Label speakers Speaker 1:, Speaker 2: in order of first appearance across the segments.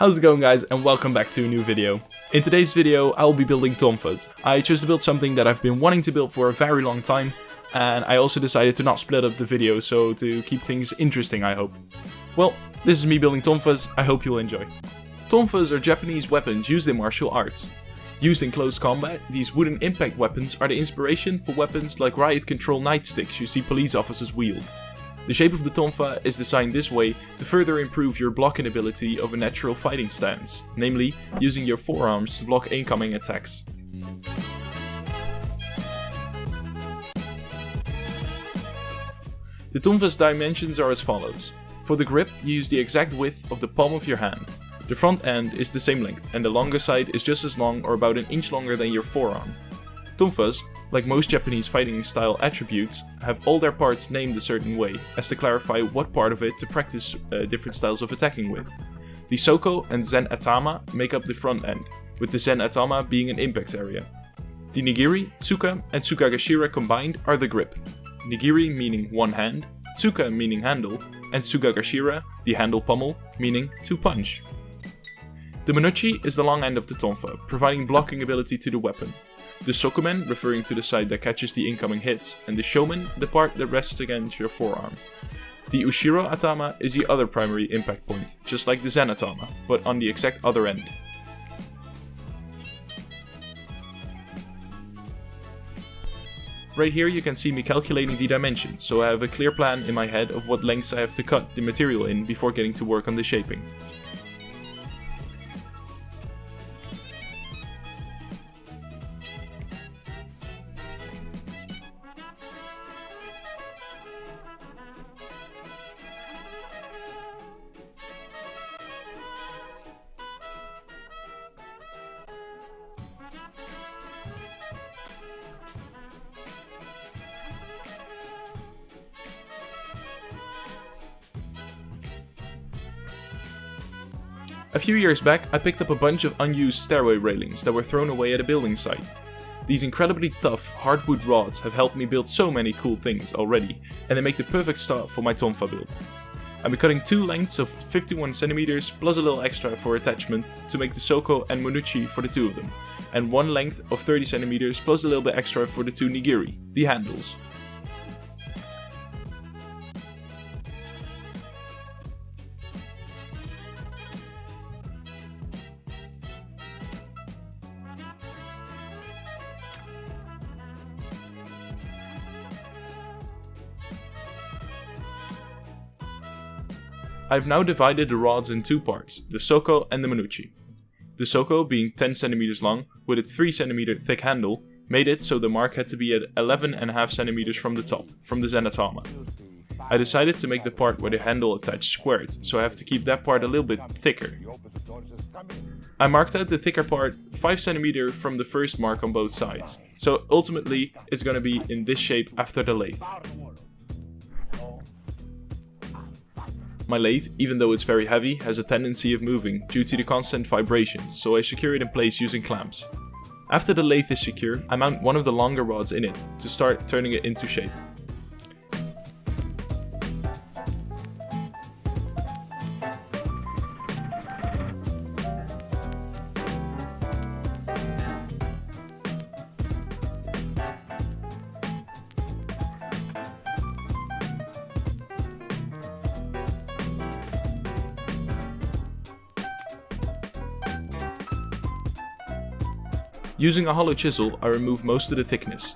Speaker 1: How's it going, guys, and welcome back to a new video. In today's video I will be building Tonfas. I chose to build something that I've been wanting to build for a very long time, and I also decided to not split up the video, so to keep things interesting, I hope. Well, this is me building Tonfas. I hope you'll enjoy. Tonfas are Japanese weapons used in martial arts. Used in close combat, these wooden impact weapons are the inspiration for weapons like riot control nightsticks you see police officers wield. The shape of the Tonfa is designed this way to further improve your blocking ability of a natural fighting stance, namely using your forearms to block incoming attacks. The Tonfa's dimensions are as follows. For the grip, you use the exact width of the palm of your hand. The front end is the same length, and the longer side is just as long or about an inch longer than your forearm. Tonfas, like most Japanese fighting style attributes, have all their parts named a certain way, as to clarify what part of it to practice different styles of attacking with. The Soko and Zen Atama make up the front end, with the Zen Atama being an impact area. The Nigiri, Tsuka and Tsukagashira combined are the grip. Nigiri meaning one hand, Tsuka meaning handle, and Tsukagashira, the handle pommel, meaning to punch. The Manuchi is the long end of the Tonfa, providing blocking ability to the weapon. The Sokumen, referring to the side that catches the incoming hits, and the Shomen, the part that rests against your forearm. The Ushiro Atama is the other primary impact point, just like the Zen Atama, but on the exact other end. Right here you can see me calculating the dimensions, so I have a clear plan in my head of what lengths I have to cut the material in before getting to work on the shaping. A few years back, I picked up a bunch of unused stairway railings that were thrown away at a building site. These incredibly tough, hardwood rods have helped me build so many cool things already, and they make the perfect start for my Tonfa build. I'll be cutting two lengths of 51 cm plus a little extra for attachment to make the Soko and Manuchi for the two of them, and one length of 30 cm plus a little bit extra for the two Nigiri, the handles. I've now divided the rods in two parts, the Soko and the Manuchi. The Soko, being 10 cm long with a 3 cm thick handle, made it so the mark had to be at 11.5 cm from the top, from the Zen Atama. I decided to make the part where the handle attached squared, so I have to keep that part a little bit thicker. I marked out the thicker part 5 cm from the first mark on both sides, so ultimately it's gonna be in this shape after the lathe. My lathe, even though it's very heavy, has a tendency of moving due to the constant vibrations, so I secure it in place using clamps. After the lathe is secure, I mount one of the longer rods in it to start turning it into shape. Using a hollow chisel, I remove most of the thickness.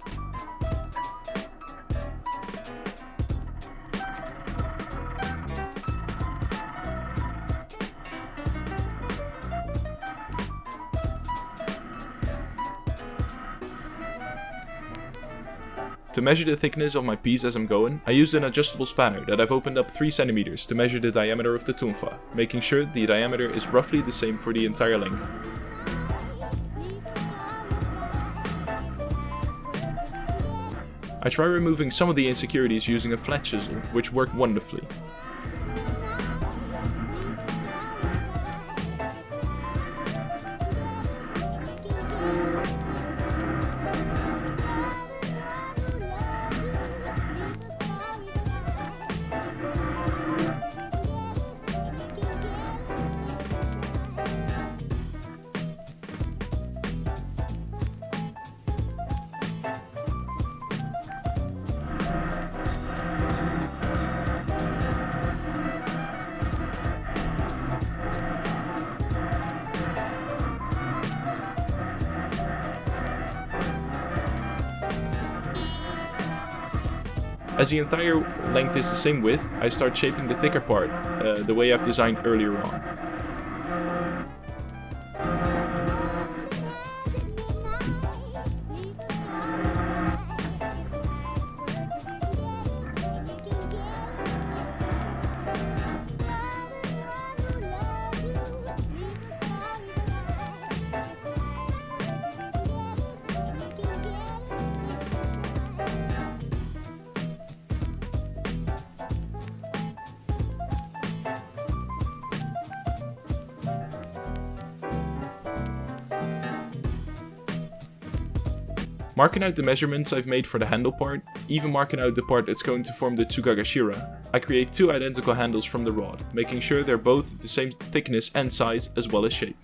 Speaker 1: To measure the thickness of my piece as I'm going, I used an adjustable spanner that I've opened up 3 cm to measure the diameter of the Tonfa, making sure the diameter is roughly the same for the entire length. I try removing some of the insecurities using a flat chisel, which worked wonderfully. As the entire length is the same width, I start shaping the thicker part, the way I've designed earlier on. Marking out the measurements I've made for the handle part, even marking out the part that's going to form the Tsugagashira, I create 2 identical handles from the rod, making sure they're both the same thickness and size as well as shape.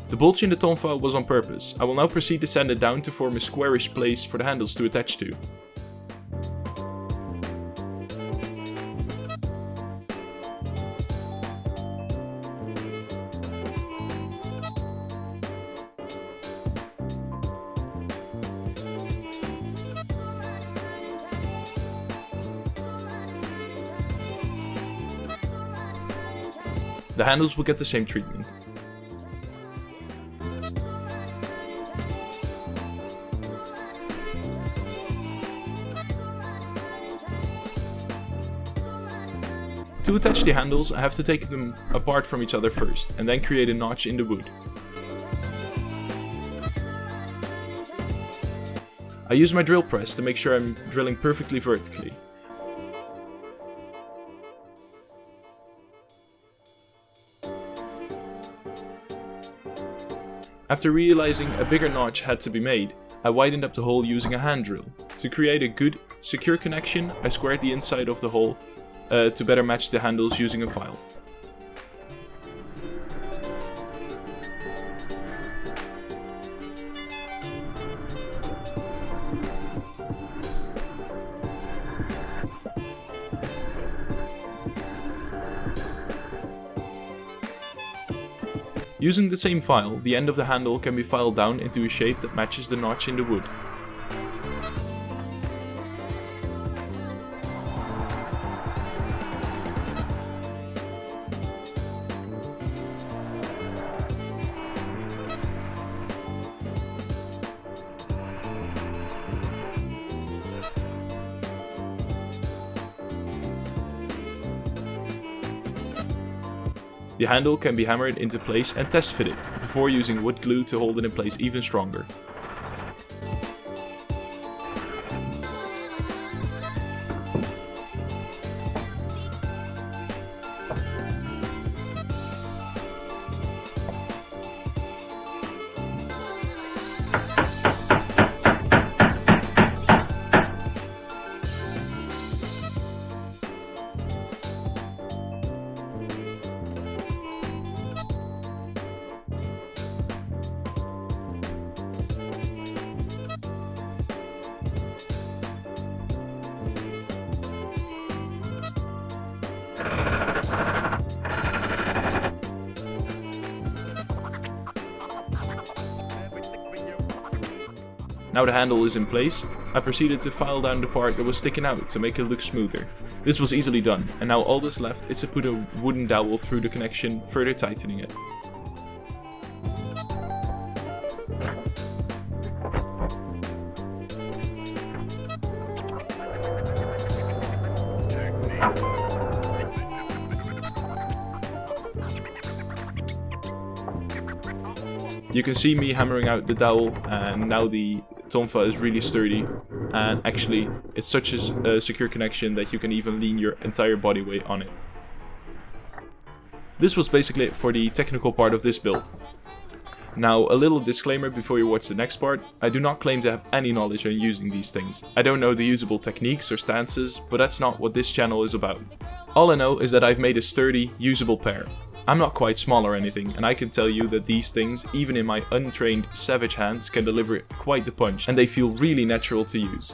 Speaker 1: The bulge in the tonfa was on purpose. I will now proceed to sand it down to form a squarish place for the handles to attach to. The handles will get the same treatment. To attach the handles, I have to take them apart from each other first, and then create a notch in the wood. I use my drill press to make sure I'm drilling perfectly vertically. After realizing a bigger notch had to be made, I widened up the hole using a hand drill. To create a good, secure connection, I squared the inside of the hole to better match the handles using a file. Using the same file, the end of the handle can be filed down into a shape that matches the notch in the wood. The handle can be hammered into place and test fitted, before using wood glue to hold it in place even stronger. Now the handle is in place, I proceeded to file down the part that was sticking out to make it look smoother. This was easily done, and now all that's left is to put a wooden dowel through the connection, further tightening it. You can see me hammering out the dowel, and now the Tonfa is really sturdy, and actually it's such a secure connection that you can even lean your entire body weight on it. This was basically it for the technical part of this build. Now, a little disclaimer before you watch the next part: I do not claim to have any knowledge on using these things. I don't know the usable techniques or stances, but that's not what this channel is about. All I know is that I've made a sturdy, usable pair. I'm not quite small or anything, and I can tell you that these things, even in my untrained savage hands, can deliver quite the punch, and they feel really natural to use.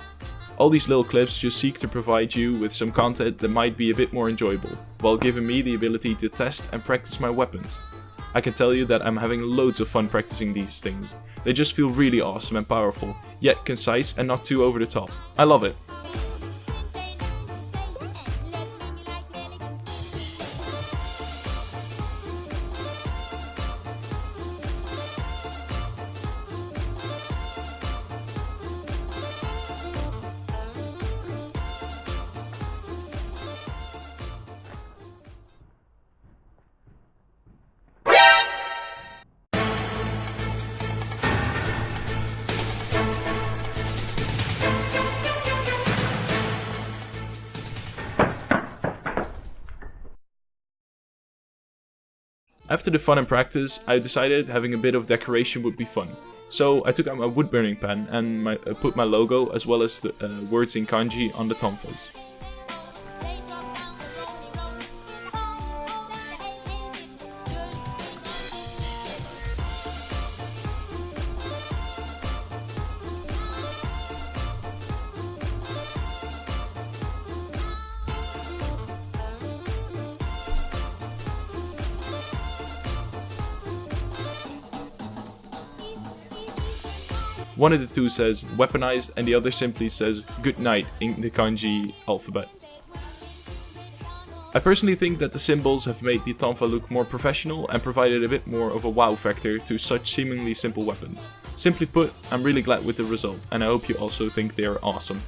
Speaker 1: All these little clips just seek to provide you with some content that might be a bit more enjoyable, while giving me the ability to test and practice my weapons. I can tell you that I'm having loads of fun practicing these things. They just feel really awesome and powerful, yet concise and not too over the top. I love it. After the fun and practice, I decided having a bit of decoration would be fun. So I took out my wood burning pen and put my logo as well as the words in kanji on the tonfas. One of the two says weaponized and the other simply says good night in the kanji alphabet. I personally think that the symbols have made the Tonfa look more professional and provided a bit more of a wow factor to such seemingly simple weapons. Simply put, I'm really glad with the result, and I hope you also think they are awesome.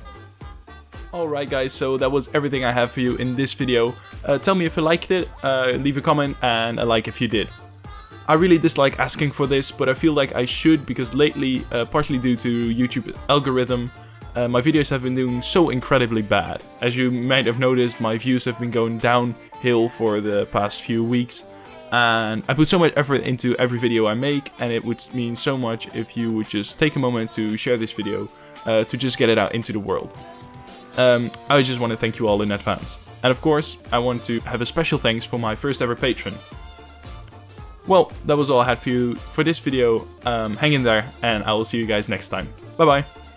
Speaker 1: Alright guys, so that was everything I have for you in this video. Tell me if you liked it, leave a comment and a like if you did. I really dislike asking for this, but I feel like I should because lately, partially due to YouTube algorithm, my videos have been doing so incredibly bad. As you might have noticed, my views have been going downhill for the past few weeks, and I put so much effort into every video I make, and it would mean so much if you would just take a moment to share this video to just get it out into the world. I just want to thank you all in advance. And of course, I want to have a special thanks for my first ever patron. Well, that was all I had for you for this video. Hang in there, and I will see you guys next time. Bye bye.